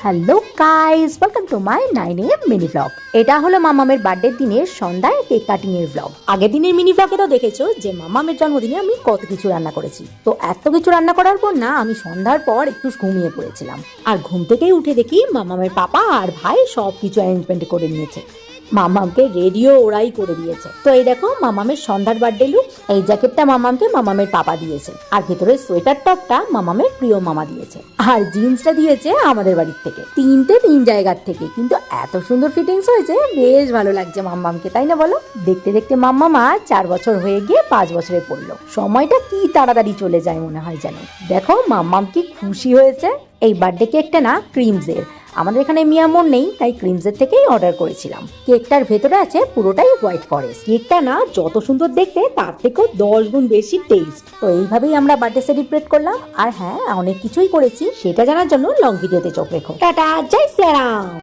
Hello guys, welcome to my 9 AM mini blog. এটা হলো মামামের বার্থডে দিনের সন্ধ্যায় কেক কাটিং এর ব্লগ। আগের দিনের মিনি ব্লগে তো দেখেছো যে মামামের জন্মদিনে আমি কত কিছু রান্না করেছি। তো এত কিছু রান্না করার পর না আমি সন্ধ্যার পর একটু ঘুমিয়ে পড়েছিলাম। আর ঘুম থেকেই উঠে দেখি মামামের পাপা আর ভাই সব কিছু অ্যারেঞ্জমেন্ট করে নিয়েছে। মামামকে রেডিও ওরাই করে দিয়েছে। তো এই দেখো মামামের সন্ধ্যার বার্থডে লুক। এই জ্যাকেটটা মামামকে মামামের পাপা দিয়েছে, আর ভেতরের সোয়েটার টপটা মামামের প্রিয় মামা দিয়েছে, আর জিন্সটা দিয়েছে আমাদের বাড়ির থেকে। তিন জায়গার থেকে, কিন্তু এত সুন্দর ফিটিংস হয়েছে, বেশ ভালো লাগছে মাম্মামকে, তাই না বলো? দেখতে দেখতে মাম্মাম 4 বছর হয়ে গিয়ে 5 বছরে পড়লো। সময়টা কি তাড়াতাড়ি চলে যায় মনে হয় যেন। দেখো মাম্মাম কি খুশি হয়েছে। এই বার্থডে কেকটা না ক্রিমসের, আমাদের এখানে মিয়ামোর নেই, তাই ক্রিমসের থেকেই অর্ডার করেছিলাম। কেকটার ভেতরে আছে পুরোটাই হোয়াইট ফরেস্ট। কেকটা না যত সুন্দর দেখতে তার থেকেও 10 গুণ বেশি টেস্ট। তো এইভাবেই আমরা বার্থডে সেলিব্রেট করলাম। আর হ্যাঁ, অনেক কিছুই করেছি, সেটা জানার জন্য লং ভিডিওতে চোখ রেখো। টাটা, জয় শ্রীরাম।